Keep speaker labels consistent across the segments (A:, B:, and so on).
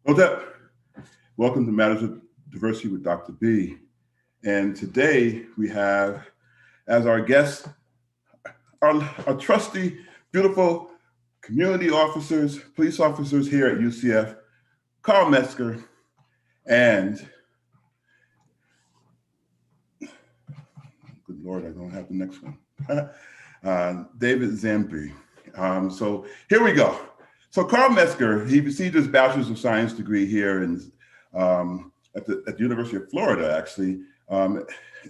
A: Odette, welcome to Matters of Diversity with Dr. B. And today we have as our guest our trusty, beautiful community officers, police officers here at UCF, Carl Metzger and, good Lord, I don't have the next one, David Zambri. So here we go. So Carl Metzger, he received his Bachelor's of Science degree here at the University of Florida, actually,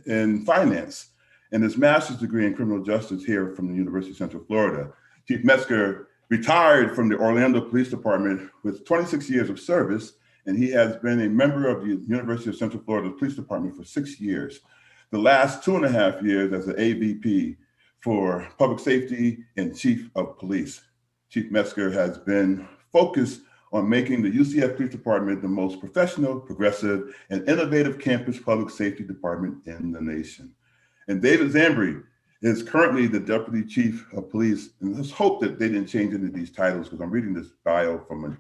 A: in finance, and his master's degree in criminal justice here from the University of Central Florida. Chief Metzger retired from the Orlando Police Department with 26 years of service, and he has been a member of the University of Central Florida Police Department for 6 years. The last 2.5 years as an AVP for public safety and chief of police. Chief Metzger has been focused on making the UCF Police Department the most professional, progressive, and innovative campus public safety department in the nation. And David Zambri is currently the Deputy Chief of Police. And let's hope that they didn't change any of these titles because I'm reading this bio from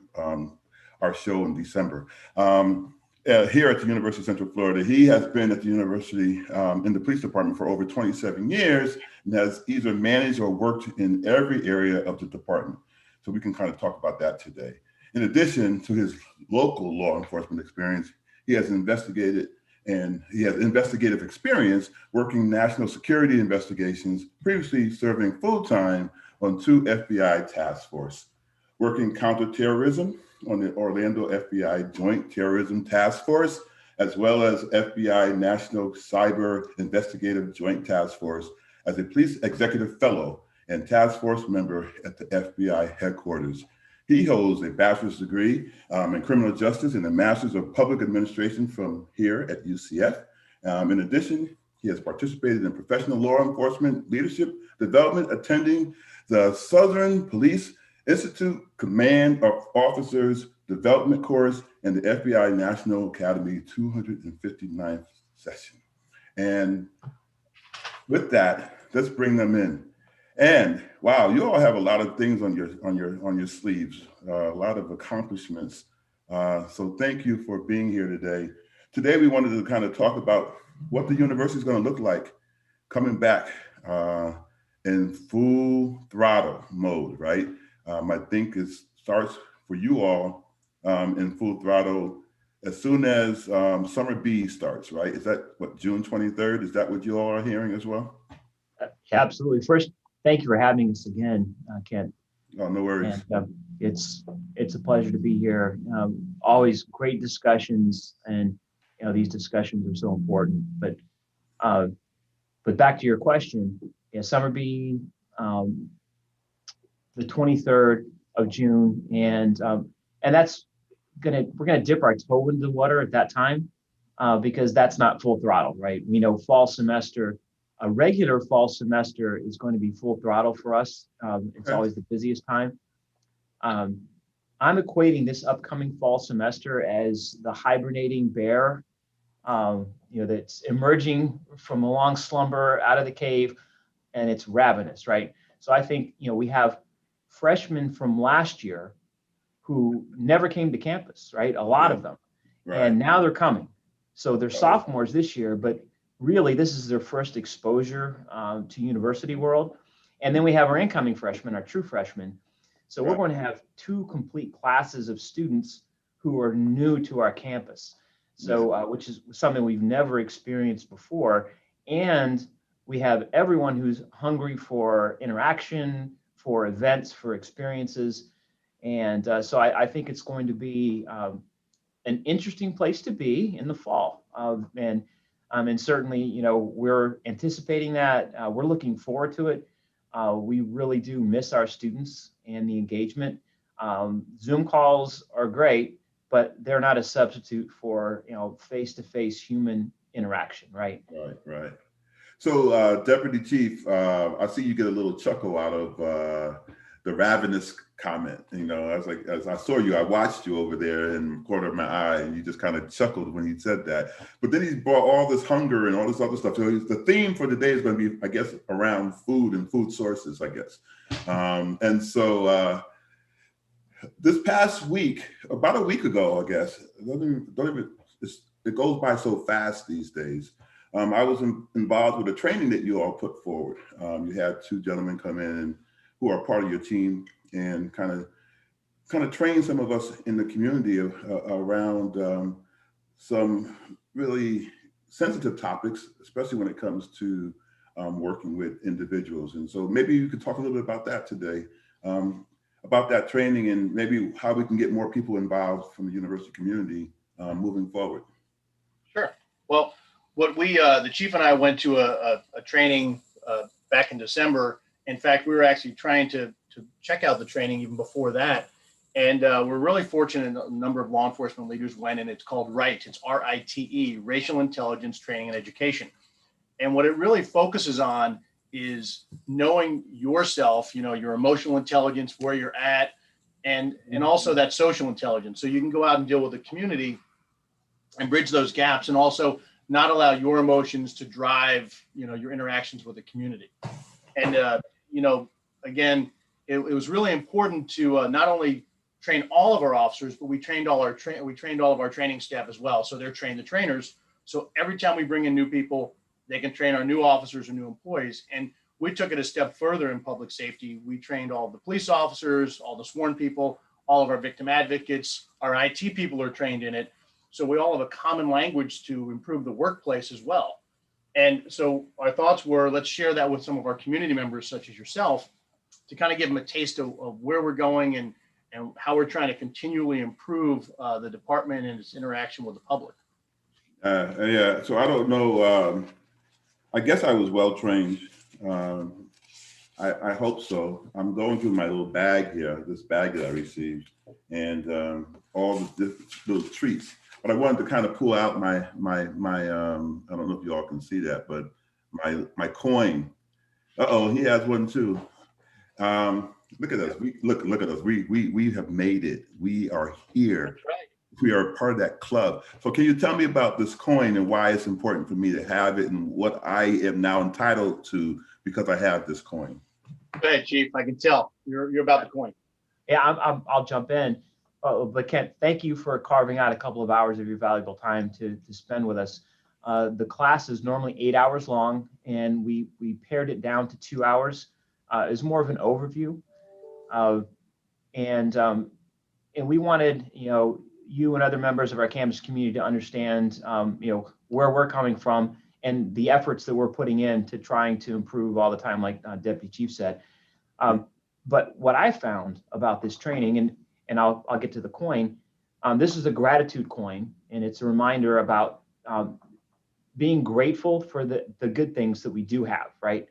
A: our show in December. Here at the University of Central Florida, he has been at the university in the police department for over 27 years and has either managed or worked in every area of the department. So we can kind of talk about that today. In addition to his local law enforcement experience, he has investigated and he has investigative experience working national security investigations, previously serving full-time on 2 FBI task force, working counterterrorism on the Orlando FBI Joint Terrorism Task Force, as well as FBI National Cyber Investigative Joint Task Force as a police executive fellow and task force member at the FBI headquarters. He holds a bachelor's degree in criminal justice and a master's of public administration from here at UCF. In addition, he has participated in professional law enforcement leadership development, attending the Southern Police Institute Command of Officers Development Course and the FBI National Academy 259th session. And with that, let's bring them in. And wow, you all have a lot of things on your sleeves, a lot of accomplishments. So thank you for being here today. Today we wanted to kind of talk about what the university is going to look like coming back in full throttle mode, right? I think it starts for you all in full throttle as soon as Summer B starts, right? Is that what, June 23rd? Is that what you all are hearing as well?
B: Absolutely. First, thank you for having us again, Kent.
A: Oh, no worries.
B: And it's a pleasure to be here. Always great discussions, and these discussions are so important. But back to your question, yeah, Summer B, the 23rd of June, and that's we're gonna dip our toe into the water at that time because that's not full throttle, right? We know fall semester. A regular fall semester is going to be full throttle for us. It's always the busiest time. I'm equating this upcoming fall semester as the hibernating bear, that's emerging from a long slumber out of the cave, and it's ravenous, right? So I think, we have freshmen from last year who never came to campus, right? A lot of them, right. And now they're coming. So they're sophomores this year, but really, this is their first exposure to university world. And then we have our incoming freshmen, our true freshmen. So we're going to have 2 complete classes of students who are new to our campus. So, which is something we've never experienced before. And we have everyone who's hungry for interaction, for events, for experiences. And so I think it's going to be an interesting place to be in the fall. And certainly, we're anticipating that. We're looking forward to it. We really do miss our students and the engagement. Zoom calls are great, but they're not a substitute for, face-to-face human interaction, right?
A: Right. So, Deputy Chief, I see you get a little chuckle out of the ravenous comment. As I saw you, I watched you over there in the corner of my eye, and you just kind of chuckled when he said that. But then he brought all this hunger and all this other stuff. So the theme for today is going to be, I guess, around food and food sources, I guess. And so This past week, about a week ago, I guess, it goes by so fast these days. I was involved with a training that you all put forward. You had two gentlemen come in who are part of your team and kind of train some of us in the community around some really sensitive topics, especially when it comes to working with individuals. And so maybe you could talk a little bit about that today, about that training and maybe how we can get more people involved from the university community moving forward.
C: Sure. Well, what the chief and I went to a training back in December. In fact, we were actually trying to check out the training even before that. And we're really fortunate a number of law enforcement leaders went, and it's called RITE. It's RITE, Racial Intelligence Training and Education. And what it really focuses on is knowing yourself, your emotional intelligence, where you're at, and also that social intelligence. So you can go out and deal with the community and bridge those gaps, and also not allow your emotions to drive, your interactions with the community. And, again, it was really important to not only train all of our officers, but we trained all of our training staff as well. So they're trained the trainers. So every time we bring in new people, they can train our new officers or new employees. And we took it a step further in public safety. We trained all of the police officers, all the sworn people, all of our victim advocates, our IT people are trained in it. So we all have a common language to improve the workplace as well. And so our thoughts were, let's share that with some of our community members, such as yourself, to kind of give them a taste of where we're going and how we're trying to continually improve the department and its interaction with the public.
A: Yeah, so I don't know. I guess I was well trained. I hope so. I'm going through my little bag here, this bag that I received, and all the different little treats. But I wanted to kind of pull out my I don't know if you all can see that, but my coin. Uh-oh, he has one too. Look at us. Look at us. We have made it. We are here.
C: That's right.
A: We are part of that club. So can you tell me about this coin and why it's important for me to have it and what I am now entitled to because I have this coin?
C: Go ahead, Chief. I can tell you're about the coin.
B: Yeah, I'll jump in. But Kent, thank you for carving out a couple of hours of your valuable time to spend with us. The class is normally 8 hours long, and we pared it down to 2 hours. It's more of an overview, and we wanted you and other members of our campus community to understand where we're coming from and the efforts that we're putting in to trying to improve all the time, like Deputy Chief said. But what I found about this training, and I'll get to the coin. This is a gratitude coin, and it's a reminder about being grateful for the good things that we do have, right?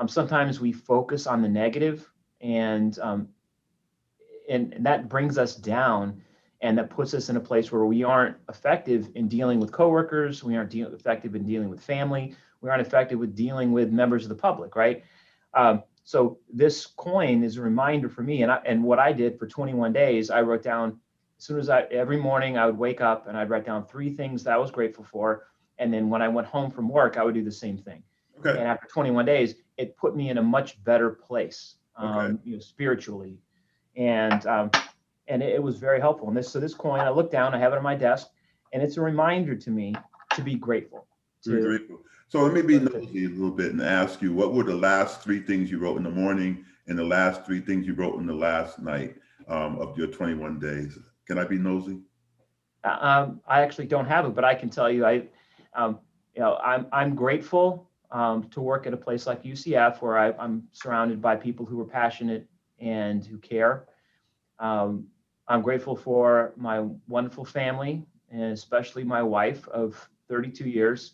B: Sometimes we focus on the negative, and that brings us down, and that puts us in a place where we aren't effective in dealing with coworkers, we aren't effective in dealing with family, we aren't effective with dealing with members of the public, right? So this coin is a reminder for me, and what I did for 21 days, I wrote down, every morning I would wake up and I'd write down 3 things that I was grateful for, and then when I went home from work, I would do the same thing. Okay. And after 21 days, it put me in a much better place, spiritually, and it was very helpful. And this coin, I look down, I have it on my desk, and it's a reminder to me to be grateful.
A: Grateful. So let me be nosy a little bit and ask you, what were the last 3 things you wrote in the morning and the last 3 things you wrote in the last night of your 21 days? Can I be nosy?
B: I actually don't have it, but I can tell you, I'm grateful to work at a place like UCF, where I'm surrounded by people who are passionate and who care. I'm grateful for my wonderful family, and especially my wife of 32 years.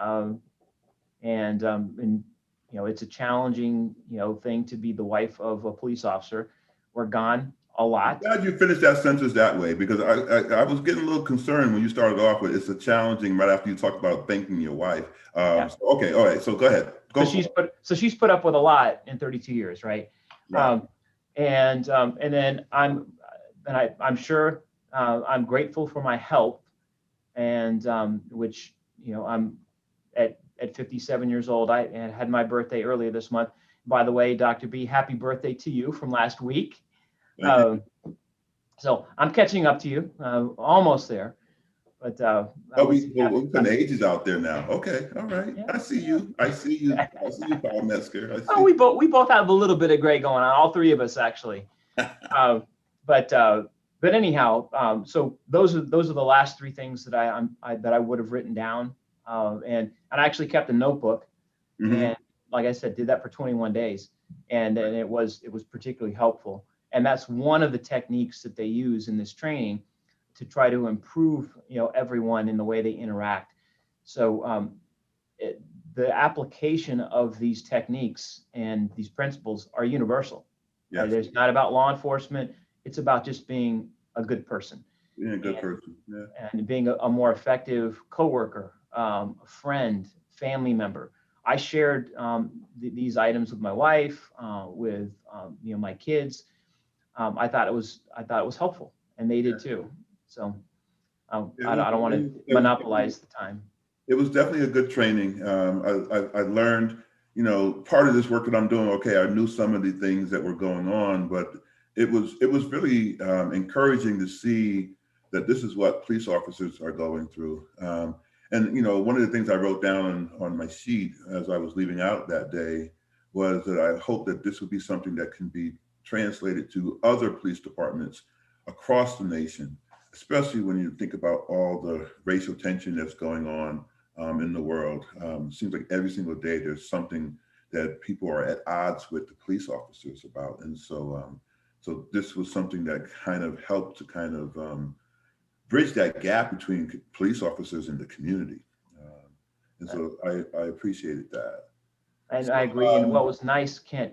B: And it's a challenging, thing to be the wife of a police officer. We're gone a lot.
A: I'm glad you finished that sentence that way, because I was getting a little concerned when you started off with it's a challenging right after you talked about thanking your wife. Yeah. So, okay, all right. So go ahead.
B: She's put up with a lot in 32 years, right? Right. And then I'm sure I'm grateful for my health, and which I'm at 57 years old. I had my birthday earlier this month. By the way, Dr. B, happy birthday to you from last week. So I'm catching up to you, almost there. But I
A: Oh,
B: was
A: we're putting ages out there now. Okay, all right.
B: yeah,
A: I see
B: yeah.
A: you. I see you. I see you, Paul Metzger. I
B: Oh,
A: see.
B: we both have a little bit of gray going on, all three of us actually. Uh, but but anyhow, so those are the last three things that I would have written down, and I actually kept a notebook,
A: Hmm.
B: and like I said, did that for 21 days, and it was particularly helpful. And that's one of the techniques that they use in this training to try to improve, everyone in the way they interact. So it, the application of these techniques and these principles are universal, right?
A: Yes,
B: It's not about law enforcement. It's about just being a good person
A: being a good
B: and,
A: person. Yeah.
B: and being a more effective coworker, a friend, family member. I shared these items with my wife, with my kids. I thought it was helpful, and they did too. So
A: It
B: I
A: was,
B: don't want
A: it
B: to
A: was, it was definitely,
B: monopolize the time.
A: it was definitely a good training. I learned, part of this work that I'm doing. Okay, I knew some of the things that were going on, but it was really encouraging to see that this is what police officers are going through. And one of the things I wrote down on my sheet as I was leaving out that day was that I hope that this would be something that can be translated to other police departments across the nation, especially when you think about all the racial tension that's going on in the world. It seems like every single day there's something that people are at odds with the police officers about, and so this was something that kind of helped to kind of bridge that gap between police officers and the community. And so I appreciated that.
B: And
A: So
B: I agree. And what was nice, Kent,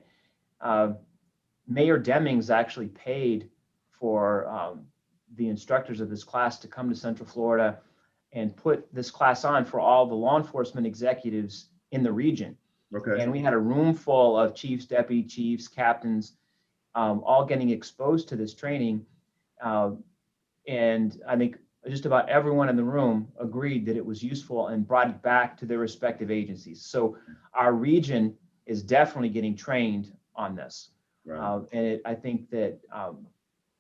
B: uh, Mayor Demings actually paid for the instructors of this class to come to Central Florida and put this class on for all the law enforcement executives in the region.
A: okay,
B: And we had a room full of chiefs, deputy chiefs, captains, all getting exposed to this training. Uh, and I think just about everyone in the room agreed that it was useful and brought it back to their respective agencies. So our region is definitely getting trained on this.
A: right,
B: I think that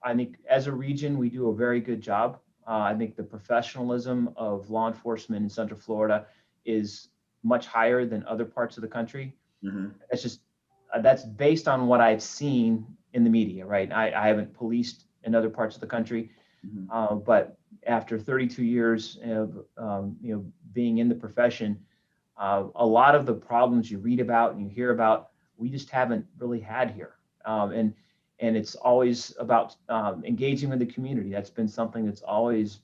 B: I think as a region, we do a very good job. I think the professionalism of law enforcement in Central Florida is much higher than other parts of the country.
A: hmm,
B: That's just that's based on what I've seen in the media, right? I haven't policed in other parts of the country,
A: hmm,
B: but after 32 years of being in the profession, a lot of the problems you read about and you hear about, we just haven't really had here. And it's always about engaging with the community. That's been something that's always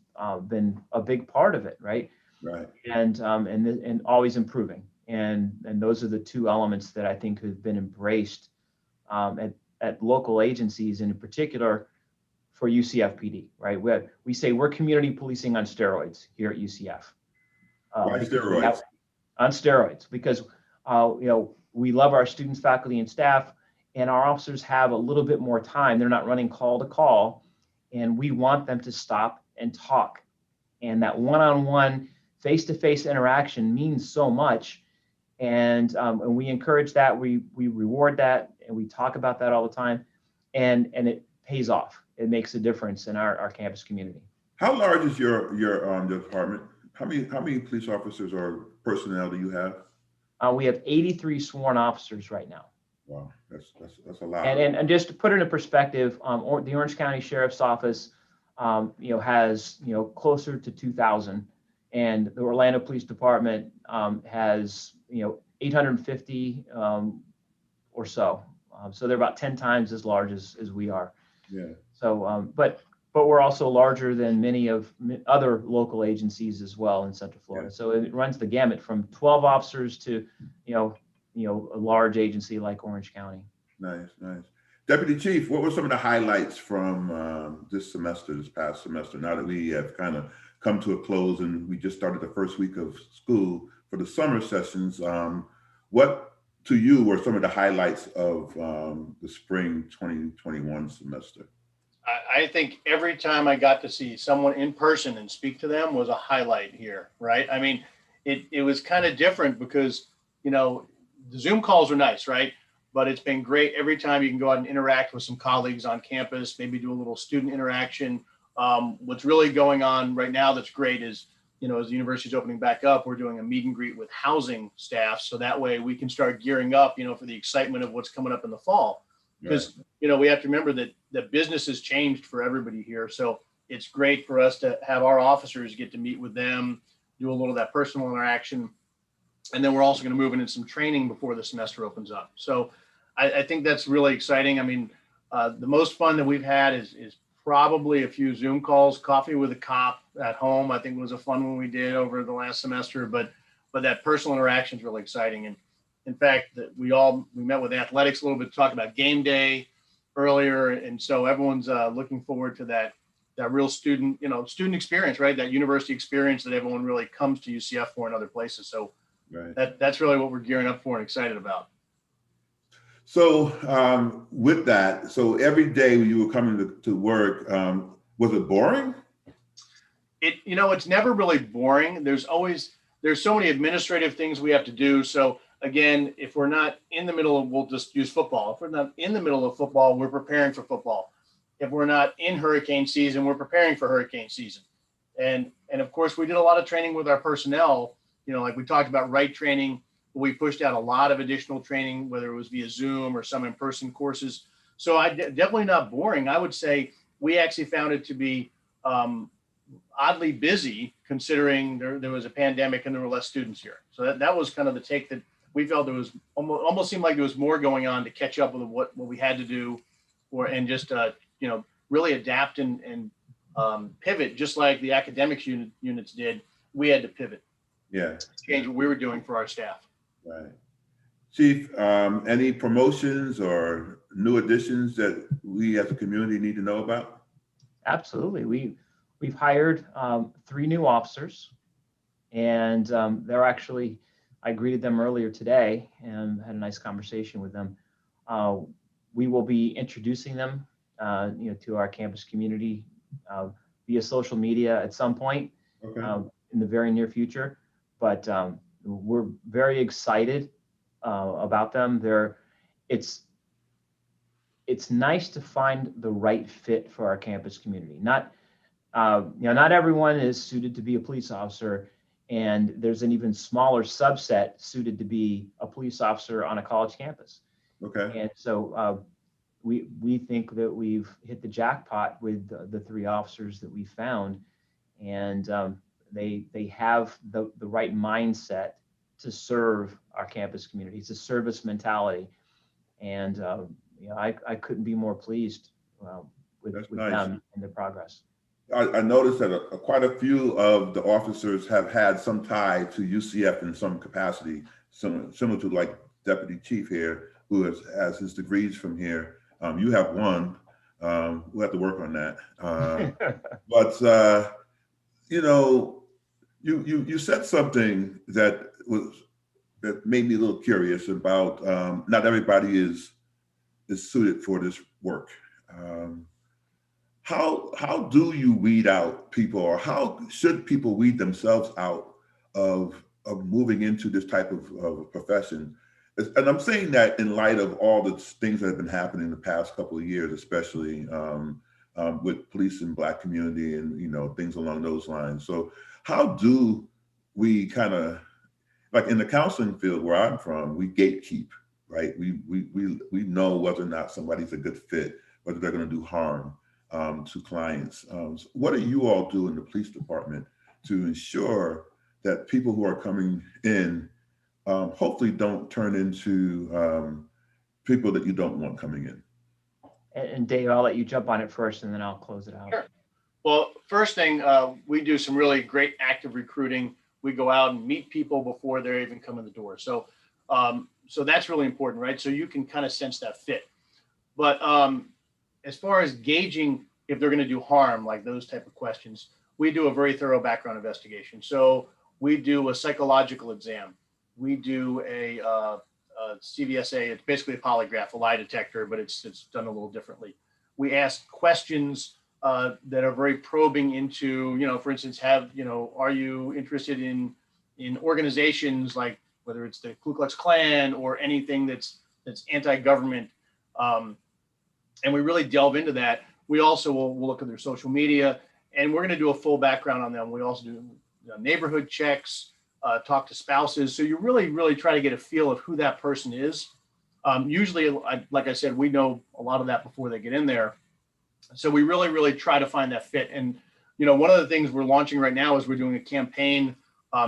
B: been a big part of it, right?
A: right.
B: And always improving. And those are the two elements that I think have been embraced at local agencies, and in particular for UCFPD, right? We say we're community policing on steroids here at UCF
A: Why
B: because we have
A: steroids?
B: on steroids because we love our students, faculty, and staff, and our officers have a little bit more time. They're not running call to call, and we want them to stop and talk. And that one-on-one, face-to-face interaction means so much, and we encourage that. We reward that, and we talk about that all the time, and it pays off. It makes a difference in our campus community.
A: How large is your department? How many police officers or personnel do you have?
B: We have 83 sworn officers right now.
A: Wow, that's a lot.
B: And just to put it in perspective, the Orange County Sheriff's Office, has closer to 2,000, and the Orlando Police Department has 850 or so. So they're about 10 times as large as we are.
A: Yeah.
B: So, but we're also larger than many of other local agencies as well in Central Florida.
A: Yeah.
B: So it runs the gamut from 12 officers to a large agency like Orange County.
A: Nice, nice. Deputy Chief, what were some of the highlights from this past semester? Now that we have kind of come to a close and we just started the first week of school for the summer sessions, what to you were some of the highlights of the spring 2021 semester?
C: I think every time I got to see someone in person and speak to them was a highlight here, right? I mean, it was kind of different because, the Zoom calls are nice, right? but it's been great. Every time you can go out and interact with some colleagues on campus, maybe do a little student interaction. What's really going on right now that's great is, as the university is opening back up, we're doing a meet and greet with housing staff. So that way we can start gearing up, for the excitement of what's coming up in the fall. Because, we have to remember that the business has changed for everybody here. So it's great for us to have our officers get to meet with them, do a little of that personal interaction. And then we're also going to move into some training before the semester opens up. So I think that's really exciting. I mean, the most fun that we've had is probably a few Zoom calls. Coffee with a cop at home, I think, was a fun one we did over the last semester. But that personal interaction is really exciting. And in fact, that we met with athletics a little bit to talk about game day earlier, and so everyone's looking forward to that real student experience, right? That university experience that everyone really comes to UCF for in other places. So that's really what we're gearing up for and excited about.
A: So with that, so every day when you were coming to work, was it boring?
C: It's never really boring. There's so many administrative things we have to do. So again, if we're not in the middle of, we'll just use football. If we're not in the middle of football, we're preparing for football. If we're not in hurricane season, we're preparing for hurricane season. And of course, we did a lot of training with our personnel, like we talked about right training. We pushed out a lot of additional training, whether it was via Zoom or some in-person courses. So definitely not boring. I would say we actually found it to be oddly busy, considering there was a pandemic and there were less students here. So that was kind of the take, that we felt there was almost seemed like there was more going on to catch up with what we had to do, and just really adapt and pivot, just like the academics units did. We had to pivot.
A: Yeah.
C: Change what we were doing for our staff.
A: Right. Chief, any promotions or new additions that we as a community need to know about?
B: Absolutely. We've hired 3 new officers, and they're actually, I greeted them earlier today and had a nice conversation with them. We will be introducing them, to our campus community via social media at some point in the very near future. But we're very excited about them. It's nice to find the right fit for our campus community. Not everyone is suited to be a police officer, and there's an even smaller subset suited to be a police officer on a college campus.
A: Okay.
B: And so we think that we've hit the jackpot with the 3 officers that we found, and they have the right mindset to serve our campus community. It's a service mentality, and I couldn't be more pleased with
A: nice.
B: them and their progress.
A: I noticed that quite a few of the officers have had some tie to UCF in some capacity, similar to like Deputy Chief here, who has his degrees from here. You have one. We'll have to work on that. But you said something that made me a little curious about not everybody is suited for this work. How do you weed out people, or how should people weed themselves out of moving into this type of profession? And I'm saying that in light of all the things that have been happening in the past couple of years, especially with police and Black community and things along those lines. So how do we kind of, like in the counseling field where I'm from, we gatekeep, right? We know whether or not somebody's a good fit, whether they're going to do harm to clients. So what do you all do in the police department to ensure that people who are coming in hopefully don't turn into people that you don't want coming in?
B: And Dave, I'll let you jump on it first, and then I'll close it out.
C: Sure. Well, first thing, we do some really great active recruiting. We go out and meet people before they even come in the door. So that's really important, right? So you can kind of sense that fit. But as far as gauging if they're going to do harm, like those type of questions, we do a very thorough background investigation. So we do a psychological exam. We do a CVSA. It's basically a polygraph, a lie detector, but it's done a little differently. We ask questions that are very probing into, for instance, are you interested in organizations like whether it's the Ku Klux Klan or anything that's that's anti-government, and we really delve into that. We also will look at their social media, and we're going to do a full background on them. We also do neighborhood checks, talk to spouses. So you really try to get a feel of who that person is. Usually, like I said, we know a lot of that before they get in there. So we really try to find that fit. And, one of the things we're launching right now is we're doing a campaign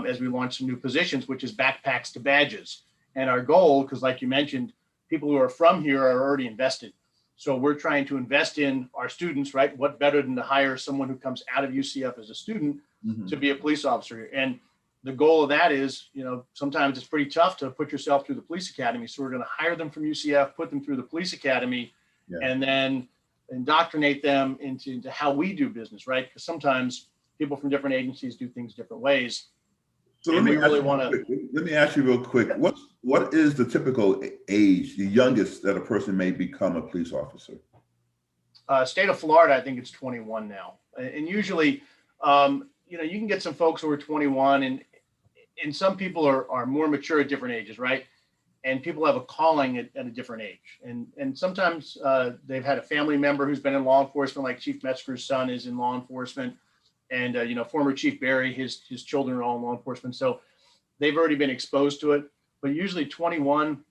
C: as we launch some new positions, which is backpacks to badges. And our goal, because like you mentioned, people who are from here are already invested. So we're trying to invest in our students, right? What better than to hire someone who comes out of UCF as a student to be a police officer? And the goal of that is, sometimes it's pretty tough to put yourself through the police academy. So we're going to hire them from UCF, put them through the police academy, and then indoctrinate them into how we do business, right? Because sometimes people from different agencies do things different ways.
A: So let me ask you real quick. What is the typical age, the youngest that a person may become a police officer?
C: State of Florida, I think it's 21 now. And usually, you can get some folks who are 21, and some people are more mature at different ages, right? And people have a calling at a different age. And sometimes they've had a family member who's been in law enforcement, like Chief Metzger's son is in law enforcement. And, former Chief Barry, his children are all in law enforcement. So they've already been exposed to it. But usually 21,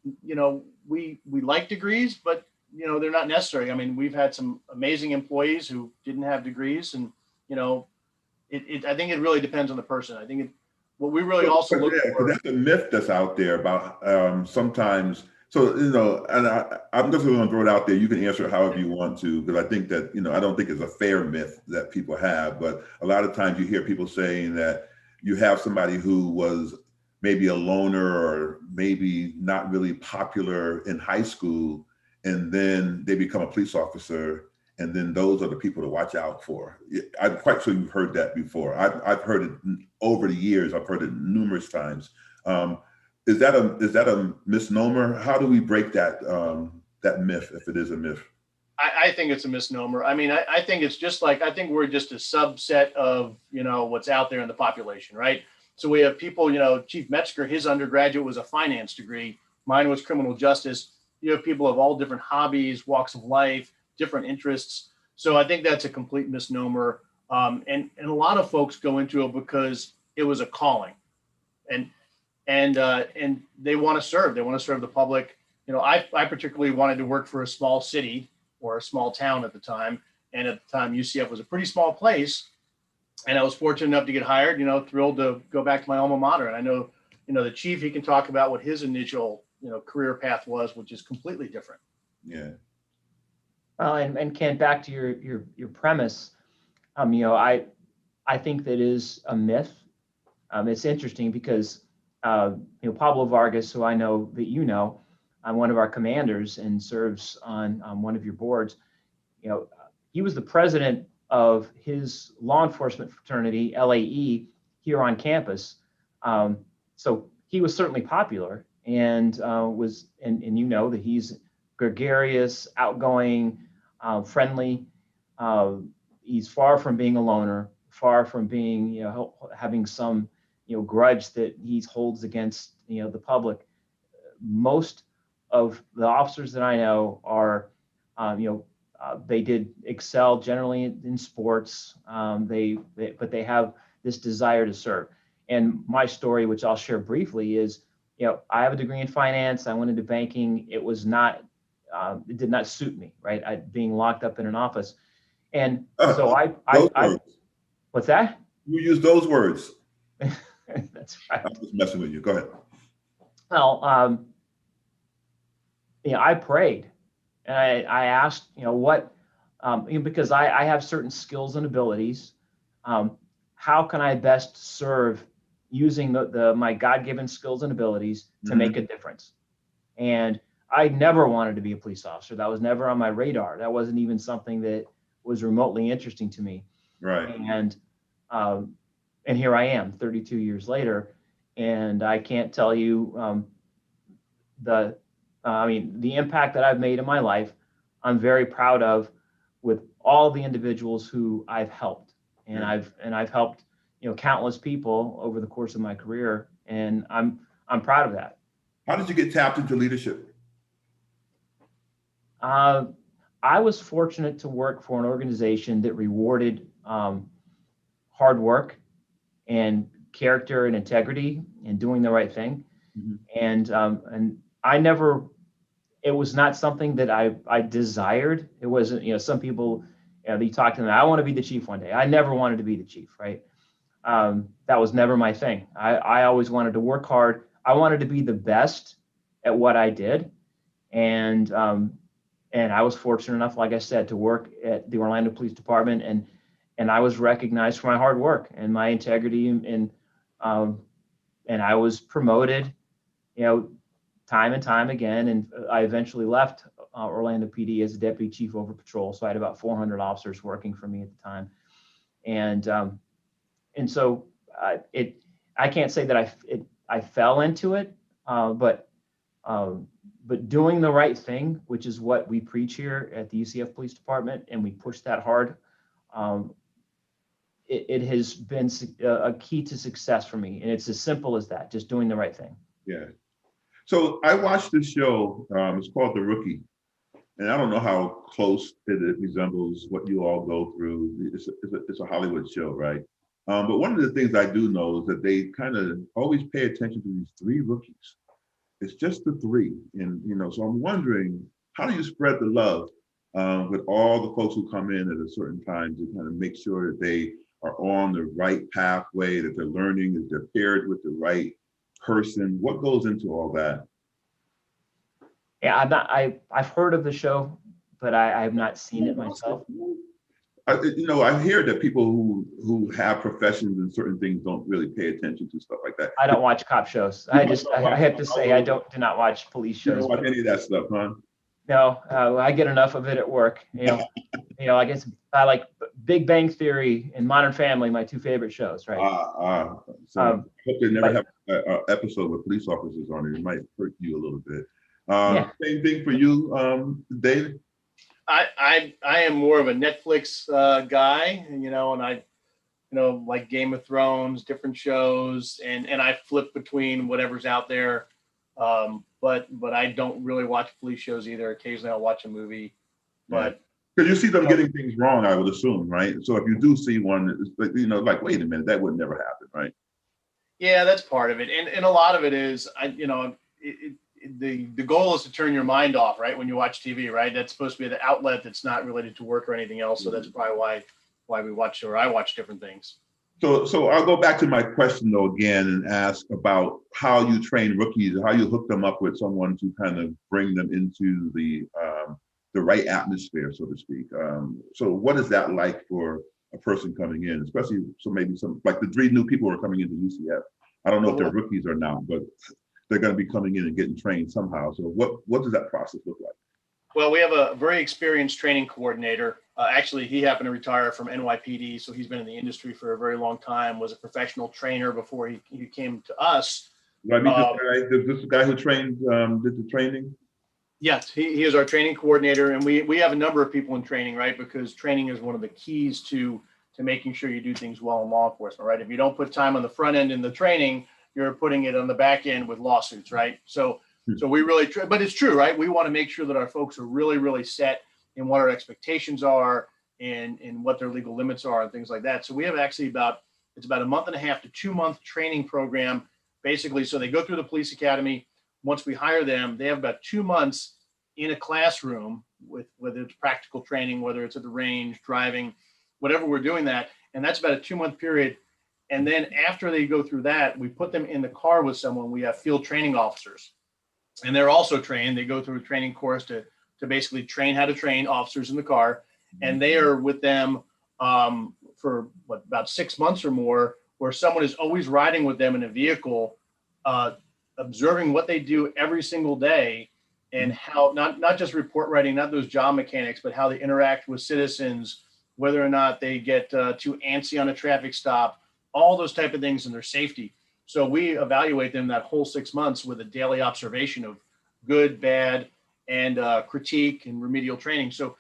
C: we like degrees, but, they're not necessary. I mean, we've had some amazing employees who didn't have degrees. And, I think it really depends on the person. I think what we really also look for.
A: That's a myth that's out there about sometimes. So, and I'm just going to throw it out there. You can answer it however you want to, because I think that, I don't think it's a fair myth that people have. But a lot of times you hear people saying that you have somebody who was maybe a loner or maybe not really popular in high school, and then they become a police officer. And then those are the people to watch out for. I'm quite sure you've heard that before. I've heard it over the years. I've heard it numerous times. Is that a misnomer? How do we break that myth, if it is a myth?
C: I think it's a misnomer. I mean, I think it's just like, I think we're just a subset of, what's out there in the population, right? So we have people, Chief Metzger, his undergraduate was a finance degree. Mine was criminal justice. You have people of all different hobbies, walks of life, different interests. So I think that's a complete misnomer. And a lot of folks go into it because it was a calling. And they want to serve. They want to serve the public. I particularly wanted to work for a small city or a small town at the time. And at the time, UCF was a pretty small place. And I was fortunate enough to get hired, thrilled to go back to my alma mater. And I know, the chief, he can talk about what his initial, career path was, which is completely different.
A: Yeah.
B: Well, and Ken, back to your premise, I think that is a myth. It's interesting because Pablo Vargas, who I know that one of our commanders and serves on one of your boards, he was the president of his law enforcement fraternity, LAE, here on campus. So he was certainly popular and that he's gregarious, outgoing, friendly. He's far from being a loner, far from being, having some grudge that he holds against, the public. Most of the officers that I know are, they did excel generally in sports. But they have this desire to serve. And my story, which I'll share briefly, is, I have a degree in finance. I went into banking. It was not, it did not suit me, right? Being locked up in an office. And so I what's that?
A: You use those words.
B: That's right.
A: I'm just messing with you. Go ahead.
B: Well, I prayed and I asked, what, because I have certain skills and abilities. How can I best serve using my God-given skills and abilities to make a difference? And I never wanted to be a police officer. That was never on my radar. That wasn't even something that was remotely interesting to me.
A: Right.
B: And here I am 32 years later, and I can't tell you the impact that I've made in my life. I'm very proud of, with all the individuals who I've helped, and I've helped countless people over the course of my career, and I'm proud of that.
A: How did you get tapped into leadership?
B: Uh, I was fortunate to work for an organization that rewarded hard work and character and integrity and doing the right thing.
A: Mhm.
B: And I never, it was not something that I desired. It wasn't, some people, they talk to them, I want to be the chief one day. I never wanted to be the chief, right? That was never my thing. I always wanted to work hard. I wanted to be the best at what I did. And I was fortunate enough, like I said, to work at the Orlando Police Department, and I was recognized for my hard work and my integrity, um, and I was promoted, you know, time and time again. And I eventually left Orlando PD as a deputy chief over patrol. So I had about 400 officers working for me at the time, and so I can't say that I fell into it, but doing the right thing, which is what we preach here at the UCF Police Department, and we push that hard. Um, it has been a key to success for me, and it's as simple as that, just doing the right thing.
A: Yeah. So I watched this show. It's called The Rookie, and I don't know how close it resembles what you all go through. It's a Hollywood show, right? But one of the things I do know is that they kind of always pay attention to these three rookies. It's just the three, and so I'm wondering, how do you spread the love with all the folks who come in at a certain time to kind of make sure that they are on the right pathway, that they're learning, that they're paired with the right person? What goes into all that?
B: Yeah, I've heard of the show, but I have not seen it myself.
A: I hear that people who have professions and certain things don't really pay attention to stuff like that.
B: I don't watch cop shows. I have to say, I do not watch police
A: You
B: shows.
A: don't watch any of that stuff, huh?
B: No, I get enough of it at work. I guess I like Big Bang Theory and Modern Family, my two favorite shows, right?
A: So I hope they never have an episode with police officers on it. It might hurt you a little bit.
B: Yeah.
A: Same thing for you, David?
C: I am more of a Netflix guy, and I like Game of Thrones, different shows, and I flip between whatever's out there. But I don't really watch police shows either. Occasionally I'll watch a movie, but
A: because you see them getting things wrong, I would assume, right? So if you do see one, it's like, wait a minute, that would never happen, right?
C: Yeah, that's part of it, and a lot of it is the goal is to turn your mind off, right? When you watch TV, right? That's supposed to be the outlet that's not related to work or anything else. So that's probably why we watch, or I watch different things.
A: So I'll go back to my question though again and ask about how you train rookies, how you hook them up with someone to kind of bring them into the right atmosphere, so to speak. So what is that like for a person coming in, especially maybe some like the three new people who are coming into UCF? I don't know if they're rookies or not, but they're going to be coming in and getting trained somehow. So what does that process look like?
C: Well, we have a very experienced training coordinator. Actually, he happened to retire from NYPD, so he's been in the industry for a very long time, was a professional trainer before he came to us.
A: Do I meet this guy who trained, did the training?
C: Yes, he is our training coordinator, and we have a number of people in training, right? Because training is one of the keys to making sure you do things well in law enforcement, right? If you don't put time on the front end in the training, you're putting it on the back end with lawsuits, right? So we really try, but it's true, right? We want to make sure that our folks are really, really set in what our expectations are and what their legal limits are and things like that. So we have actually it's about a month and a half to 2 month training program, basically. So they go through the police academy. Once we hire them, they have about 2 months in a classroom with whether it's practical training, whether it's at the range, driving, whatever we're doing that. And that's about a 2 month period. And then after they go through that, we put them in the car with someone. We have field training officers, and they're also trained. They go through a training course to basically train how to train officers in the car. And they are with them for about 6 months or more, where someone is always riding with them in a vehicle, observing what they do every single day and how not just report writing, not those job mechanics, but how they interact with citizens, whether or not they get too antsy on a traffic stop, all those type of things, and their safety. So we evaluate them that whole 6 months with a daily observation of good, bad, and critique and remedial training. So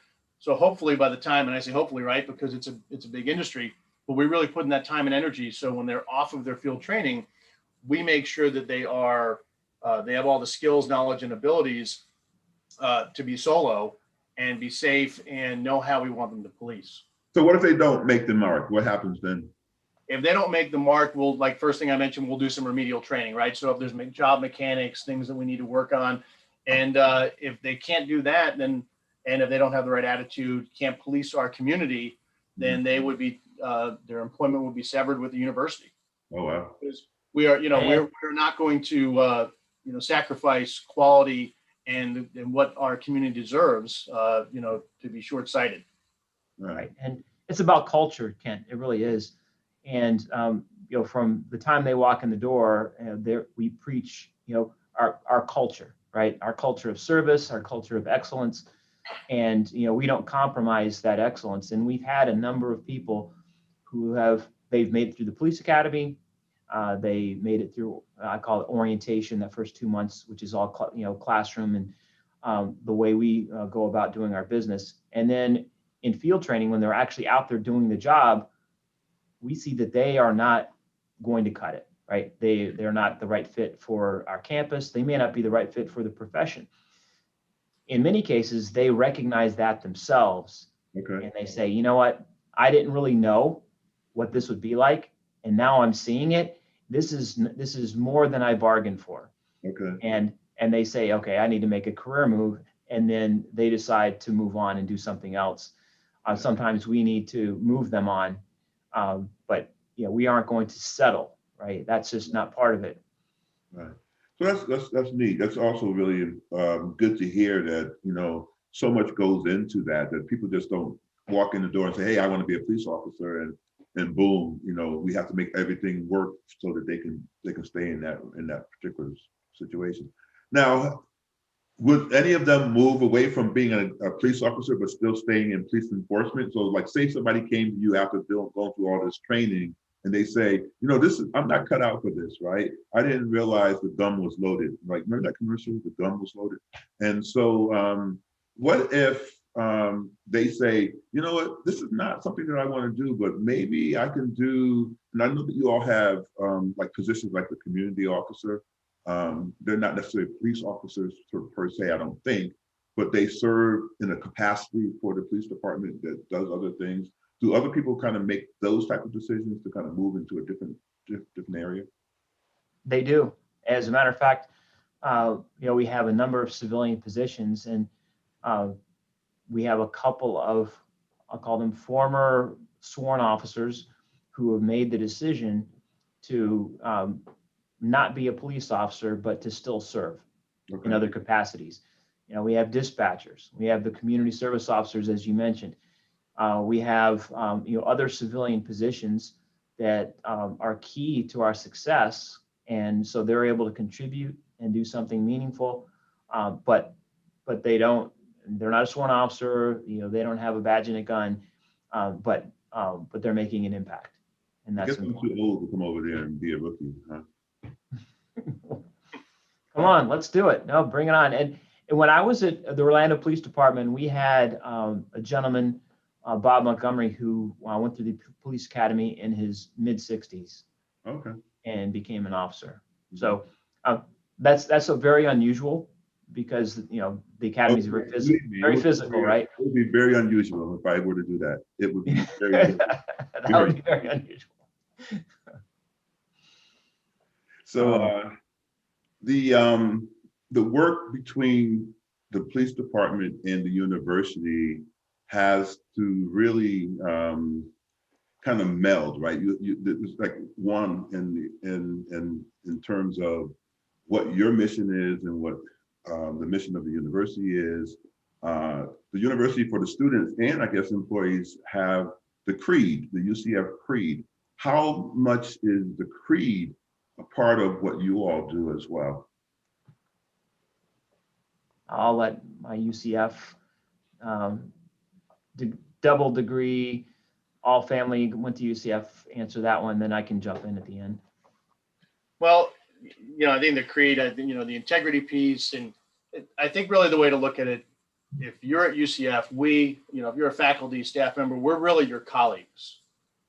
C: hopefully by the time, and I say hopefully, right, because it's a big industry, but we really put in that time and energy. So when they're off of their field training, we make sure that they have all the skills, knowledge, and abilities to be solo. and be safe and know how we want them to police.
A: So what if they don't make the mark? What happens then?
C: If they don't make the mark, we'll, like first thing I mentioned, we'll do some remedial training, right? So if there's job mechanics, things that we need to work on, and if they can't do that, then, and if they don't have the right attitude, can't police our community, then they would be, their employment would be severed with the university.
A: Oh, wow.
C: Because we are, we're not going to, sacrifice quality and what our community deserves, to be short-sighted.
B: Right. And it's about culture, Kent. It really is. And, from the time they walk in the door, we preach, our culture, right? Our culture of service, our culture of excellence. And, we don't compromise that excellence. And we've had a number of people who they've made it through the police academy. They made it through, I call it orientation, that first 2 months, which is all, classroom and the way we go about doing our business. And then in field training, when they're actually out there doing the job, we see that they are not going to cut it, right? They're not the right fit for our campus. They may not be the right fit for the profession. In many cases, they recognize that themselves.
A: Okay.
B: And they say, you know what? I didn't really know what this would be like, and now I'm seeing it. This is more than I bargained for.
A: Okay.
B: And they say, okay, I need to make a career move, and then they decide to move on and do something else. Sometimes we need to move them on, but we aren't going to settle, right? That's just not part of it.
A: Right. So that's neat. That's also really good to hear that so much goes into that people just don't walk in the door and say, hey, I want to be a police officer, and boom, we have to make everything work so that they can stay in that particular situation. Now, would any of them move away from being a police officer but still staying in police enforcement? So, like, say somebody came to you after going through all this training, and they say, I'm not cut out for this, right? I didn't realize the gun was loaded. Like, remember that commercial? The gun was loaded. And so, what if they say, you know what, this is not something that I want to do, but maybe I can do. And I know that you all have like positions like the community officer. They're not necessarily police officers per se, I don't think, but they serve in a capacity for the police department that does other things. Do other people kind of make those type of decisions to kind of move into a different area?
B: They do. As a matter of fact, we have a number of civilian positions, and we have a couple of, I'll call them former sworn officers, who have made the decision to not be a police officer, but to still serve in other capacities. We have dispatchers, we have the community service officers, as you mentioned. We have other civilian positions that are key to our success, and so they're able to contribute and do something meaningful. But they're not a sworn officer. They don't have a badge and a gun, but they're making an impact, and that's
A: I'm too old to come over there and be a rookie, huh?
B: Come on, let's do it. No, bring it on. And when I was at the Orlando Police Department, we had a gentleman, Bob Montgomery, who went through the police academy in his mid-60s.
A: Okay.
B: And became an officer. So that's a very unusual, because the academy is very physical, right?
A: It would be very unusual if I were to do that. It would be very
B: that would be very unusual.
A: So the work between the police department and the university has to really kind of meld, right? It's like one in terms of what your mission is and what the mission of the university is. The university, for the students and I guess employees, have the creed, the UCF creed. How much is the creed a part of what you all do as well?
B: I'll let my UCF double degree, all family went to UCF answer that one, then I can jump in at the end.
C: Well, I think the creed, I think, the integrity piece, and I think really the way to look at it, if you're at UCF, if you're a faculty, staff member, we're really your colleagues,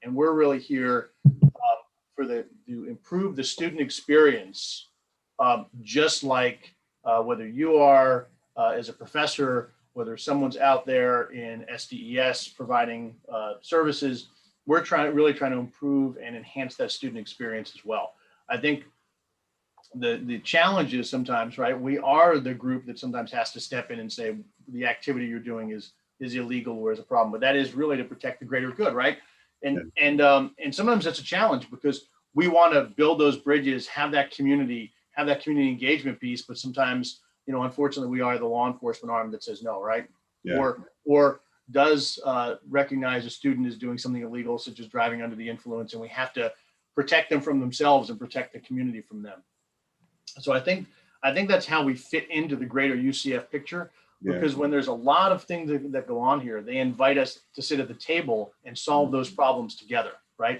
C: and we're really here to improve the student experience, just like whether you are as a professor whether someone's out there in SDES providing services, we're really trying to improve and enhance that student experience as well. I think the challenge is sometimes, right, we are the group that sometimes has to step in and say the activity you're doing is illegal or is a problem, but that is really to protect the greater good, right? And sometimes that's a challenge because we want to build those bridges, have that community engagement piece, but sometimes, you know, unfortunately, we are the law enforcement arm that says no, right?
A: Yeah.
C: Or does recognize a student is doing something illegal, such as driving under the influence, and we have to protect them from themselves and protect the community from them. So I think that's how we fit into the greater UCF picture, because when there's a lot of things that go on here, they invite us to sit at the table and solve those problems together, right?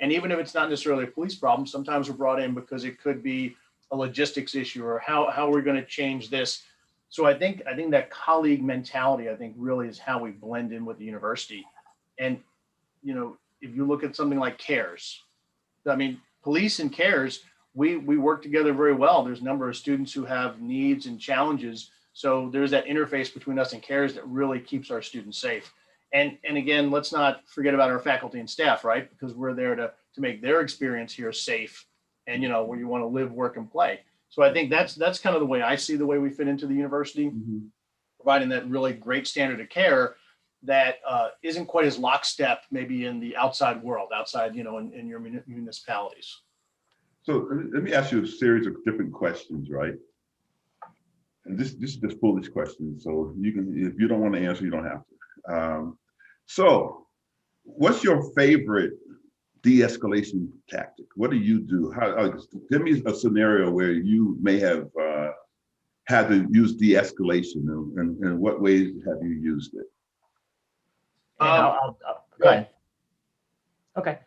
C: And even if it's not necessarily a police problem, sometimes we're brought in because it could be a logistics issue or how we're going to change this. So I think that colleague mentality, I think, really is how we blend in with the university. And, you know, if you look at something like CARES, I mean, police and CARES, we work together very well. There's a number of students who have needs and challenges. So there's that interface between us and CARES that really keeps our students safe. And again, let's not forget about our faculty and staff, right? Because we're there to make their experience here safe and, you know, where you want to live, work, and play. So I think that's kind of the way I see the way we fit into the university, providing that really great standard of care that isn't quite as lockstep maybe in the outside world, outside, you know, in your municipalities.
A: So let me ask you a series of different questions, right? And this is just foolish questions. So you can, if you don't want to answer, you don't have to. So what's your favorite de-escalation tactic? What do you do? Give me a scenario where you may have had to use de-escalation, and in what ways have you used it?
B: I'll go ahead. Okay.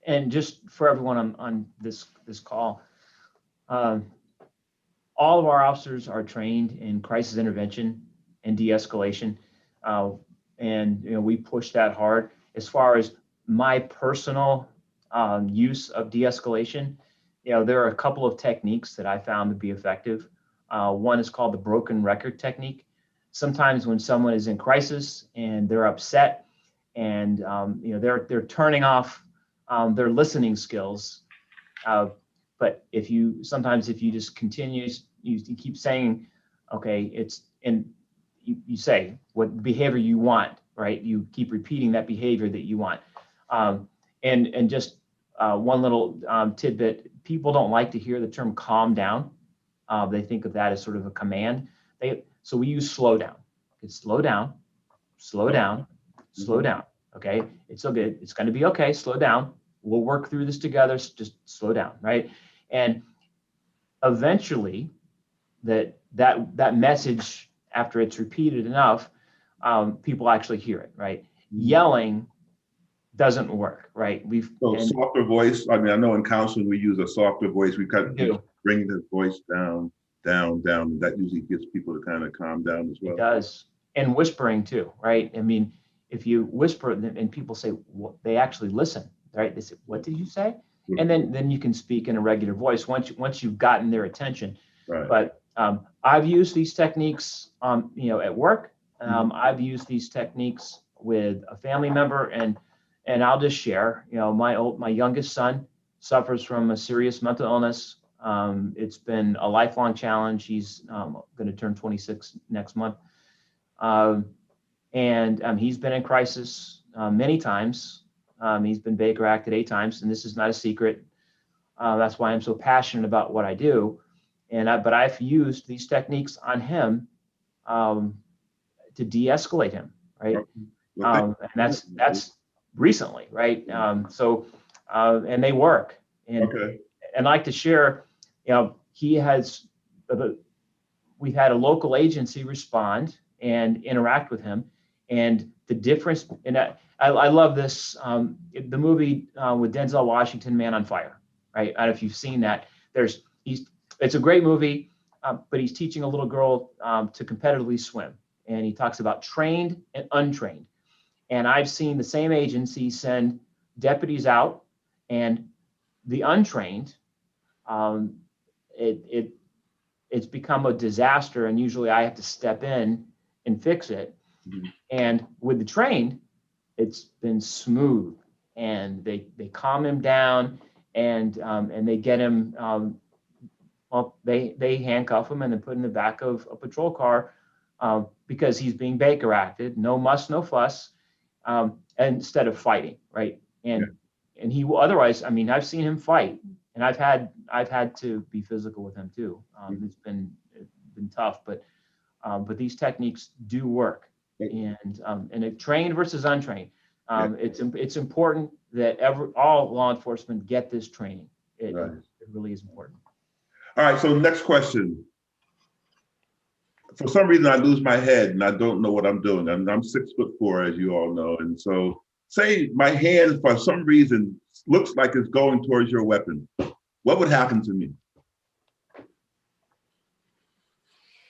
B: And just for everyone on this call, all of our officers are trained in crisis intervention and de-escalation, and, you know, we push that hard. As far as my personal use of de-escalation, you know, there are a couple of techniques that I found to be effective. One is called the broken record technique. Sometimes when someone is in crisis and they're upset and you know, they're turning off their listening skills, but if you just continue, you keep saying, okay, you say what behavior you want, right? You keep repeating that behavior that you want. And just one little tidbit, people don't like to hear the term calm down. They think of that as sort of a command. So we use slow down. It's slow down, slow down, slow down. Okay, it's okay. It's going to be okay. Slow down. We'll work through this together. Just slow down, right? And eventually, that message, after it's repeated enough, people actually hear it, right? Yelling doesn't work, right?
A: Softer voice. I mean, I know in counseling we use a softer voice. We kind of bring the voice down. That usually gets people to kind of calm down as well.
B: It does, and whispering too, right? I mean, if you whisper and people say, well, they actually listen, right? They say, "What did you say?" And then you can speak in a regular voice once you've gotten their attention.
A: Right.
B: But I've used these techniques, you know, at work. I've used these techniques with a family member, and I'll just share. You know, my youngest son suffers from a serious mental illness. It's been a lifelong challenge. He's going to turn 26 next month, and he's been in crisis many times. He's been Baker acted 8 times, and this is not a secret. That's why I'm so passionate about what I do. But I've used these techniques on him to de-escalate him, right? And that's recently, right? And they work. And I'd like to share, you know, we've had a local agency respond and interact with him, and the difference. And I love this, the movie with Denzel Washington, Man on Fire, right? I don't know if you've seen that. It's a great movie, but he's teaching a little girl to competitively swim. And he talks about trained and untrained. And I've seen the same agency send deputies out, and the untrained, it it's become a disaster, and usually I have to step in and fix it.
A: Mhm.
B: And with the trained, it's been smooth, and they calm him down, and they get him. Well, they handcuff him and then put him in the back of a patrol car, because he's being Baker acted. No muss, no fuss, and instead of fighting, right? And he will otherwise. I mean, I've seen him fight, and I've had to be physical with him too. It's been tough, but these techniques do work, and it trained versus untrained. It's important that all law enforcement get this training. It really is important.
A: All right, so next question. For some reason, I lose my head and I don't know what I'm doing. I'm 6'4", as you all know. And so say my hand, for some reason, looks like it's going towards your weapon. What would happen to me?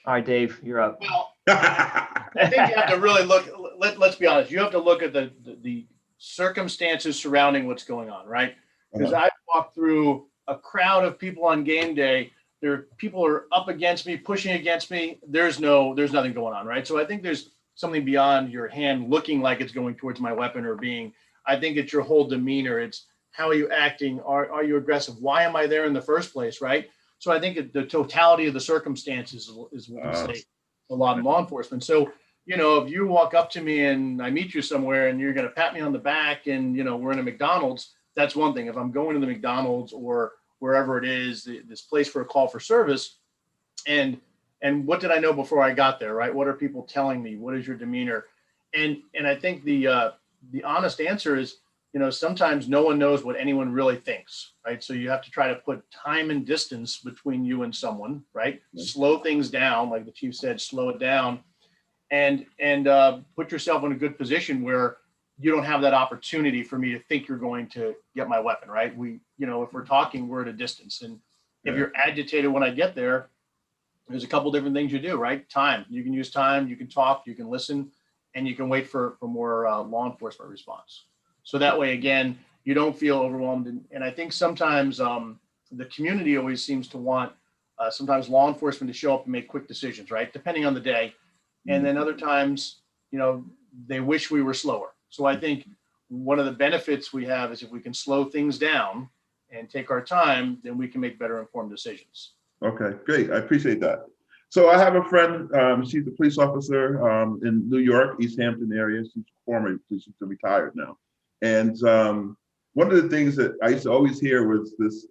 B: All right, Dave, you're up.
C: Well, I think you have to really look, let's be honest, you have to look at the circumstances surrounding what's going on, right? Because I walked through a crowd of people on game day. People are up against me, pushing against me. There's nothing going on, right? So I think there's something beyond your hand looking like it's going towards my weapon or I think it's your whole demeanor. It's how are you acting? Are you aggressive? Why am I there in the first place, right? So I think the totality of the circumstances is what we say a lot in law enforcement. So, if you walk up to me and I meet you somewhere and you're going to pat me on the back and, we're in a McDonald's, that's one thing. If I'm going to the McDonald's or wherever it is, this place for a call for service, and what did I know before I got there, right? What are people telling me? What is your demeanor? And I think the honest answer is, sometimes no one knows what anyone really thinks, right? So you have to try to put time and distance between you and someone, right? Slow things down, like the chief said, slow it down, and put yourself in a good position where you don't have that opportunity for me to think you're going to get my weapon, right? If we're talking, we're at a distance. And if you're agitated when I get there, there's a couple different things you do, right? Time. You can use time, you can talk, you can listen, and you can wait for more law enforcement response. So that way, again, you don't feel overwhelmed. And I think sometimes the community always seems to want sometimes law enforcement to show up and make quick decisions, right? Depending on the day. And then other times, they wish we were slower. So I think one of the benefits we have is if we can slow things down and take our time, then we can make better informed decisions.
A: Okay, great. I appreciate that. So I have a friend, she's a police officer in New York, East Hampton area. She's former police, she's retired now. And one of the things that I used to always hear was this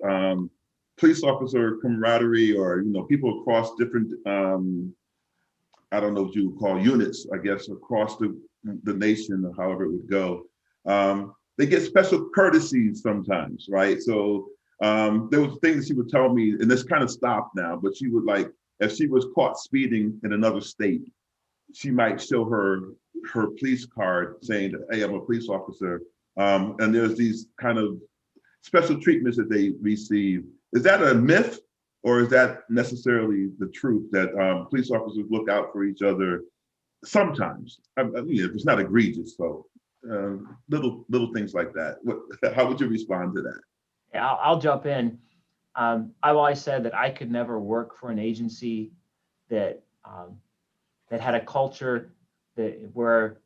A: police officer camaraderie, or, people across different, I don't know what you would call units, I guess, across the nation, or however it would go. They get special courtesies sometimes, right? So there was things she would tell me, and this kind of stopped now, but she would, like, if she was caught speeding in another state, she might show her police card saying, hey, I'm a police officer. And there's these kind of special treatments that they receive. Is that a myth, or is that necessarily the truth, that police officers look out for each other sometimes? I mean, it's not egregious, so little things like that. How would you respond to that?
B: Yeah, I'll jump in. I've always said that I could never work for an agency that had a culture where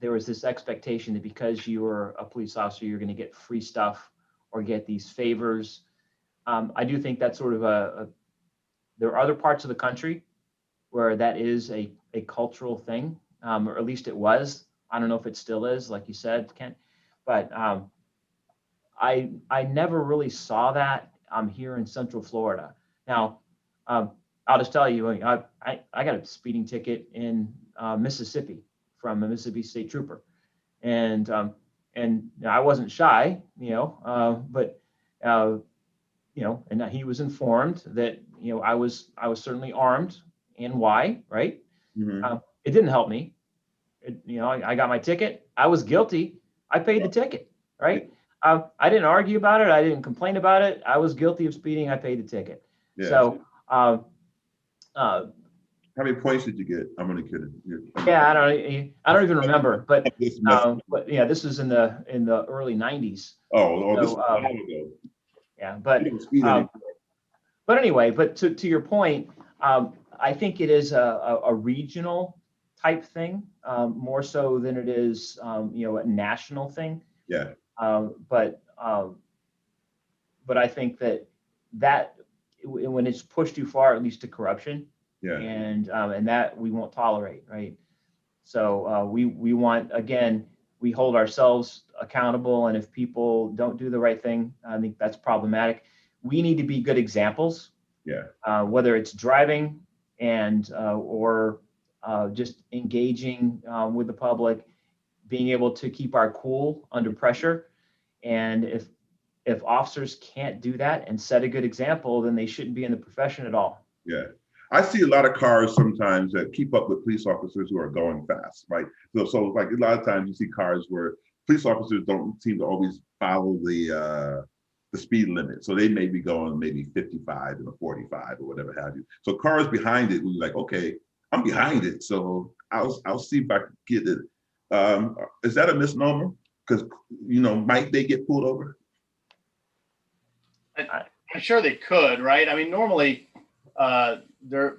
B: there was this expectation that because you were a police officer, you're going to get free stuff or get these favors. I do think that's sort of there are other parts of the country where that is a cultural thing, or at least it was. I don't know if it still is, like you said, Kent, but I never really saw that here in Central Florida. Now, I'll just tell you, I got a speeding ticket in Mississippi from a Mississippi State Trooper, and I wasn't shy, but and he was informed that I was certainly armed, and why, right?
A: Mm-hmm.
B: It didn't help me. I got my ticket. I was guilty. I paid the ticket, right? I didn't argue about it. I didn't complain about it. I was guilty of speeding. I paid the ticket. Yeah. So,
A: how many points did you get? I'm only kidding.
B: Yeah, I don't even remember. But yeah, this was in the early '90s.
A: Oh, so, this is a while ago.
B: Yeah, but anyway, but to your point, I think it is a regional type thing, more so than it is, a national thing.
A: Yeah,
B: But I think that when it's pushed too far, it leads to corruption,
A: yeah,
B: and that we won't tolerate, right? So we want, again, we hold ourselves accountable, and if people don't do the right thing, I think that's problematic. We need to be good examples,
A: yeah,
B: whether it's driving or just engaging with the public, being able to keep our cool under pressure. And if officers can't do that and set a good example, then they shouldn't be in the profession at all.
A: yeah. I see a lot of cars sometimes that keep up with police officers who are going fast, right? So like a lot of times you see cars where police officers don't seem to always follow the speed limit. So they may be going maybe 55 and a 45 or whatever have you. So cars behind it, we're like, okay, I'm behind it, so I'll see if I can get it. Is that a misnomer? Because might they get pulled over?
C: I'm sure they could, right? I mean, normally, their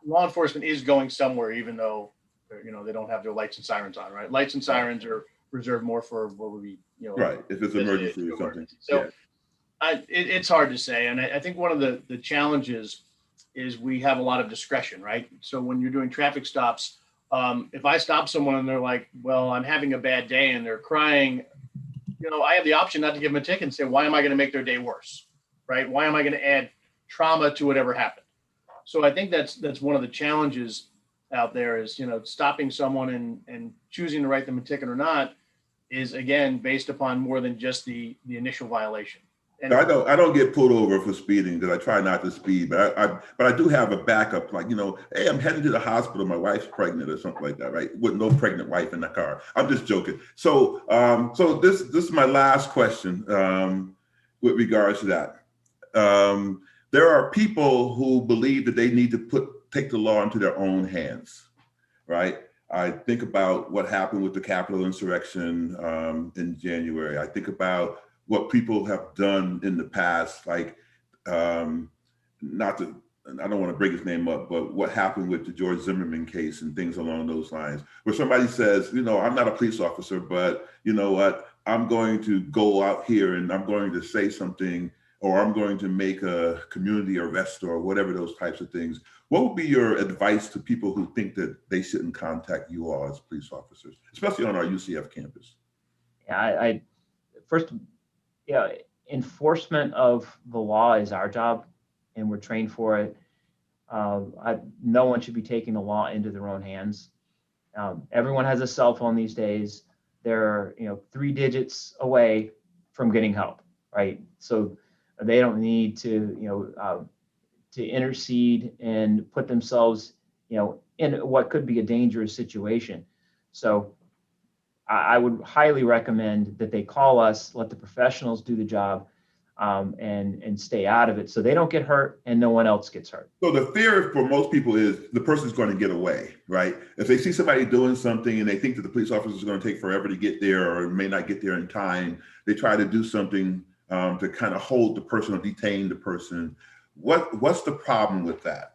C: law enforcement is going somewhere, even though they don't have their lights and sirens on, right? Lights and sirens are reserved more for what would be,
A: right, if it's emergency or something.
C: So
A: yeah.
C: It's hard to say, and I think one of the challenges is we have a lot of discretion, right? So when you're doing traffic stops, if I stop someone and they're like, "Well, I'm having a bad day," and they're crying, I have the option not to give them a ticket and say, "Why am I going to make their day worse?" Right? Why am I going to add trauma to whatever happened? So I think that's one of the challenges out there is, stopping someone and choosing to write them a ticket or not is, again, based upon more than just the initial violation. And
A: I don't get pulled over for speeding because I try not to speed, but I do have a backup, like, hey, I'm heading to the hospital, my wife's pregnant or something like that, right? With no pregnant wife in the car. I'm just joking. So so this is my last question with regards to that. There are people who believe that they need to take the law into their own hands, right? I think about what happened with the Capitol insurrection in January. I think about what people have done in the past, like I don't want to bring his name up, but what happened with the George Zimmerman case and things along those lines, where somebody says, I'm not a police officer, but you know what, I'm going to go out here and I'm going to say something, or I'm going to make a community arrest or whatever, those types of things. What would be your advice to people who think that they shouldn't contact you all as police officers, especially on our UCF campus?
B: Yeah, first, enforcement of the law is our job, and we're trained for it. No one should be taking the law into their own hands. Everyone has a cell phone these days. They're 3 digits away from getting help, right? So they don't need to intercede and put themselves in what could be a dangerous situation. So I would highly recommend that they call us, let the professionals do the job, and stay out of it so they don't get hurt and no one else gets hurt.
A: So the fear for most people is the person's going to get away, right? If they see somebody doing something and they think that the police officer is going to take forever to get there or may not get there in time, they try to do something to kind of hold the person or detain the person. What's the problem with that?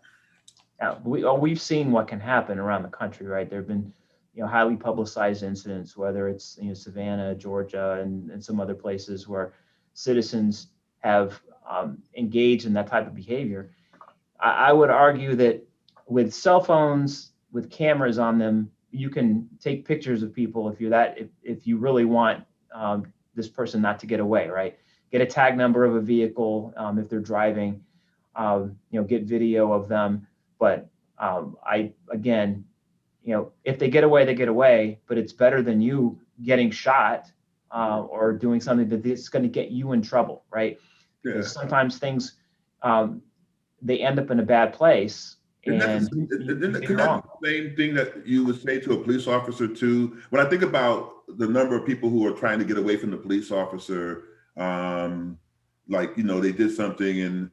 B: Yeah, we've seen what can happen around the country, right? There have been highly publicized incidents, whether it's Savannah, Georgia, and some other places where citizens have engaged in that type of behavior. I would argue that with cell phones, with cameras on them, you can take pictures of people if you really want this person not to get away, right? Get a tag number of a vehicle if they're driving, get video of them. But if they get away, they get away, but it's better than you getting shot or doing something that's going to get you in trouble, right?
A: Yeah.
B: Because sometimes things, they end up in a bad place.
A: Isn't that the same thing that you would say to a police officer too? When I think about the number of people who are trying to get away from the police officer, they did something and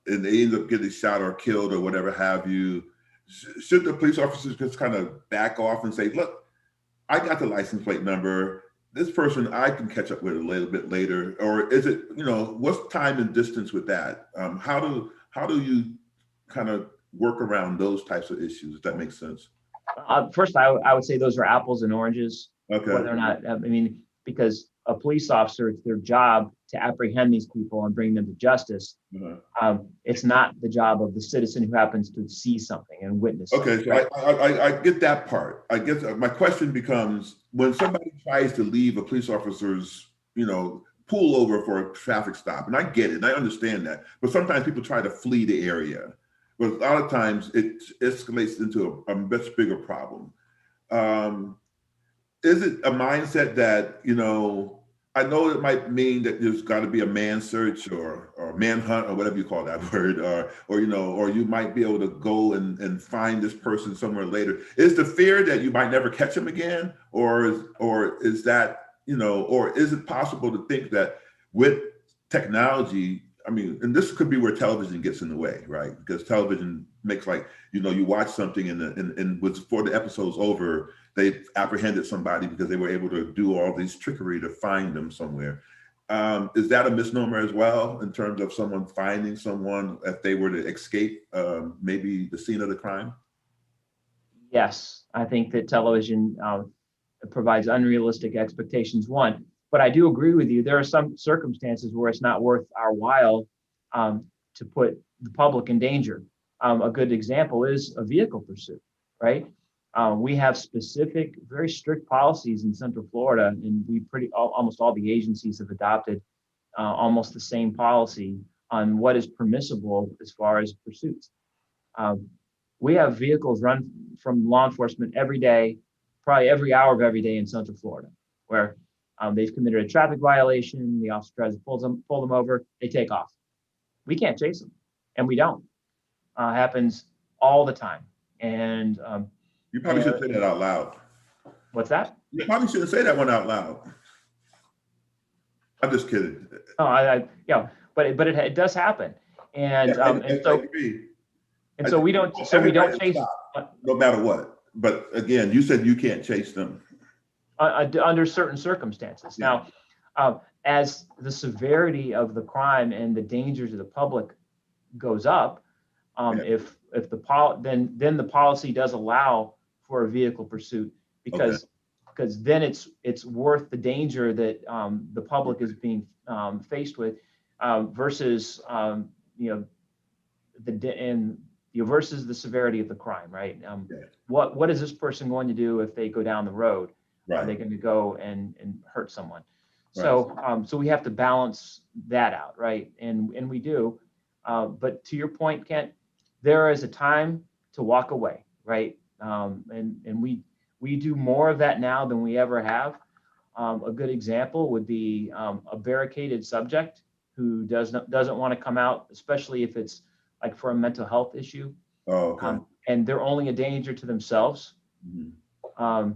A: they end up getting shot or killed or whatever have you, should the police officers just kind of back off and say, look, I got the license plate number, this person I can catch up with a little bit later? Or is it, what's time and distance with that? How do you kind of work around those types of issues, if that makes sense?
B: First, I would say those are apples and oranges.
A: Okay.
B: Whether or not, I mean, because a police officer, it's their job to apprehend these people and bring them to justice. It's not the job of the citizen who happens to see something and witness.
A: Okay, so
B: right?
A: I get that part. I guess my question becomes, when somebody tries to leave a police officer's, pull over for a traffic stop, and I get it, and I understand that, but sometimes people try to flee the area. But a lot of times it escalates into a much bigger problem. Is it a mindset that, I know it might mean that there's got to be a man search or manhunt or whatever you call that word, or you might be able to go and find this person somewhere later. Is the fear that you might never catch him again, or is that, or is it possible to think that with technology, I mean, and this could be where television gets in the way, right? Because television makes you watch something and before the episode's over, they apprehended somebody because they were able to do all these trickery to find them somewhere. Is that a misnomer as well, in terms of someone finding someone if they were to escape maybe the scene of the crime?
B: Yes, I think that television provides unrealistic expectations, one. But I do agree with you. There are some circumstances where it's not worth our while to put the public in danger. A good example is a vehicle pursuit, right? We have specific, very strict policies in Central Florida, and almost all the agencies have adopted almost the same policy on what is permissible as far as pursuits. We have vehicles run from law enforcement every day, probably every hour of every day in Central Florida, where they've committed a traffic violation, the officer tries to pull them over, they take off. We can't chase them, and we don't. Happens all the time. And
A: you probably should say that out loud.
B: What's that?
A: You probably shouldn't say that one out loud. I'm just kidding.
B: Oh, but it does happen, and so we don't chase
A: no matter what. But again, you said you can't chase them
B: under certain circumstances. Yeah. Now, as the severity of the crime and the danger to the public goes up, if then the policy does allow for a vehicle pursuit because then it's worth the danger that the public is being faced with versus versus the severity of the crime, right? What is this person going to do if they go down the road? Right. Are they going to go and hurt someone? Right. So we have to balance that out, right? And we do. But to your point, Kent, there is a time to walk away, right? And we do more of that now than we ever have. A good example would be a barricaded subject who doesn't want to come out, especially if it's like for a mental health issue.
A: Oh, okay.
B: And they're only a danger to themselves. Mm-hmm.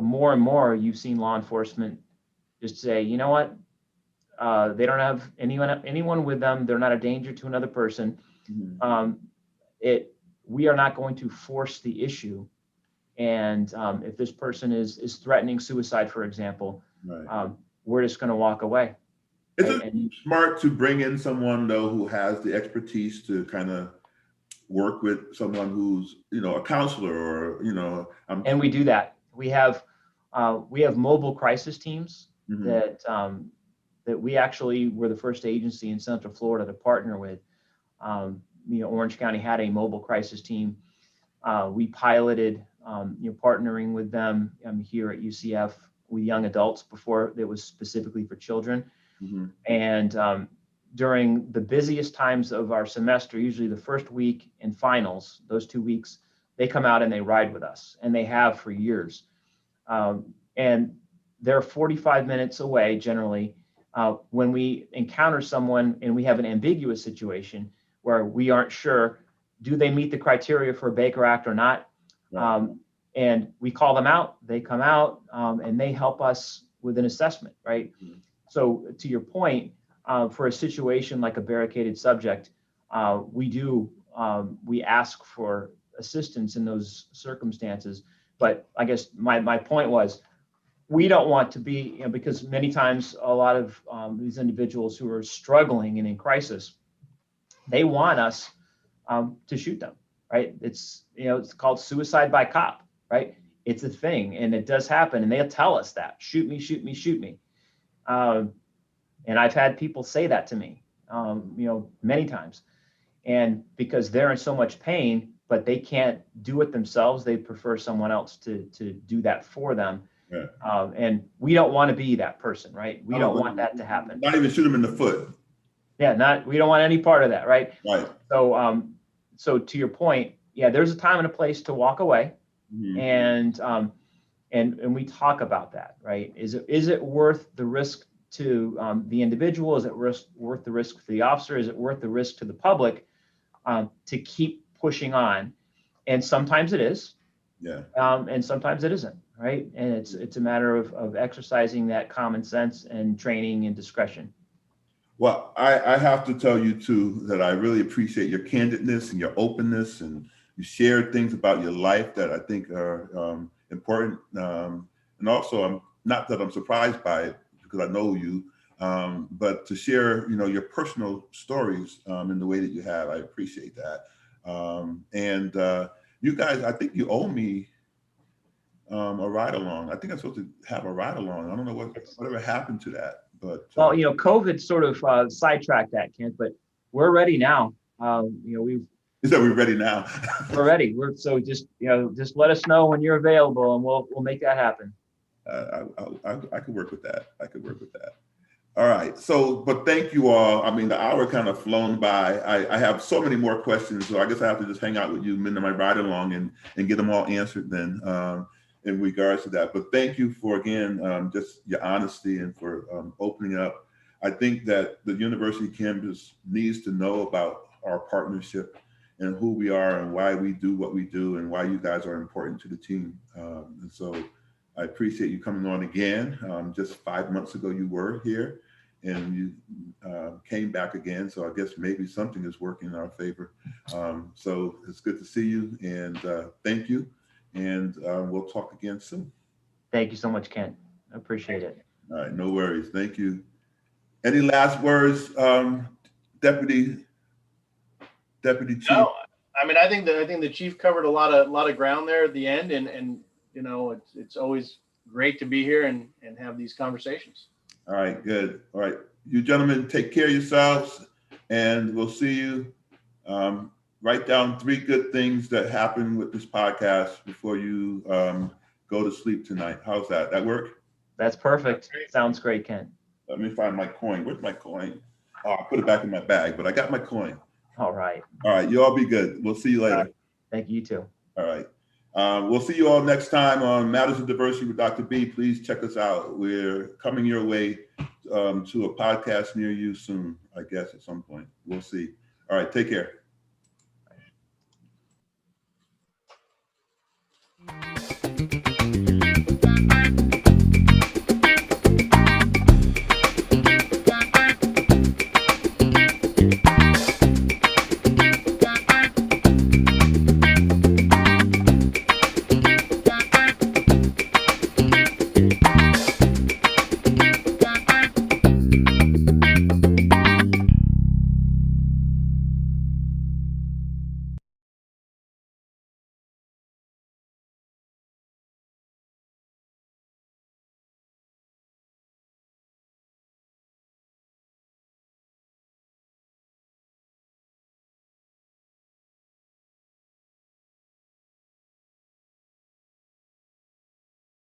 B: More and more, you've seen law enforcement just say, you know what? They don't have anyone with them. They're not a danger to another person. Mm-hmm. We are not going to force the issue. And if this person is threatening suicide, for example, right. We're just going to walk away.
A: Is it smart to bring in someone though who has the expertise to kind of work with someone who's a counselor or
B: and we do that. We have mobile crisis teams. Mm-hmm. that we actually were the first agency in Central Florida to partner with. Orange County had a mobile crisis team. We piloted partnering with them here at UCF with young adults before it was specifically for children. Mm-hmm. And during the busiest times of our semester, usually the first week and finals, those 2 weeks, they come out and they ride with us, and they have for years. And they're 45 minutes away generally when we encounter someone and we have an ambiguous situation where we aren't sure, do they meet the criteria for a Baker Act or not? Right. And we call them out, they come out, and they help us with an assessment, right? Mm-hmm. So to your point, for a situation like a barricaded subject, we ask for assistance in those circumstances. But I guess my point was, we don't want to be, because many times a lot of these individuals who are struggling and in crisis, they want us to shoot them, right? It's, it's called suicide by cop, right? It's a thing, and it does happen, and they'll tell us that, shoot me, shoot me, shoot me. And I've had people say that to me, many times. And because they're in so much pain, but they can't do it themselves, they prefer someone else to do that for them.
A: Yeah.
B: And we don't want to be that person, right? We don't want that to happen.
A: Not even shoot them in the foot.
B: Yeah, we don't want any part of that, right?
A: Right.
B: So, so to your point, yeah, there's a time and a place to walk away, and we talk about that, right? Is it worth the risk to the individual? Is it worth the risk for the officer? Is it worth the risk to the public to keep pushing on? And sometimes it is, and sometimes it isn't, right? And it's a matter of exercising that common sense and training and discretion.
A: Well, I have to tell you too that I really appreciate your candidness and your openness, and you shared things about your life that I think are important. And also, I'm not that I'm surprised by it because I know you, but to share, your personal stories in the way that you have, I appreciate that. And you guys, I think you owe me a ride along. I think I'm supposed to have a ride along. I don't know whatever happened to that, but
B: well, COVID sort of sidetracked that, Kent. But we're ready now.
A: Is that we're ready now?
B: We're ready. So just let us know when you're available, and we'll make that happen.
A: I could work with that. All right. So, but thank you all. I mean, the hour kind of flown by. I have so many more questions, so I guess I have to just hang out with you, in my ride along, and get them all answered then in regards to that. But thank you for, again, just your honesty and for opening up. I think that the university campus needs to know about our partnership and who we are and why we do what we do and why you guys are important to the team. And so I appreciate you coming on again. Just 5 months ago, you were here and you came back again. So I guess maybe something is working in our favor. So it's good to see you, and thank you. And we'll talk again soon.
B: Thank you so much, Kent. I appreciate it.
A: All right, no worries. Thank you. Any last words, Deputy Chief?
C: No, I mean, I think the chief covered a lot of ground there at the end, and it's always great to be here and have these conversations.
A: All right, good. All right, you gentlemen, take care of yourselves, and we'll see you. Write down 3 good things that happened with this podcast before you go to sleep tonight. How's that? That work?
B: That's perfect. Sounds great, Kent.
A: Let me find my coin. Where's my coin? Oh, I put it back in my bag, but I got my coin.
B: All right.
A: All right, you all be good. We'll see you later.
B: Thank you too.
A: All right. We'll see you all next time on Matters of Diversity with Dr. B. Please check us out. We're coming your way to a podcast near you soon, I guess, at some point. We'll see. All right, take care.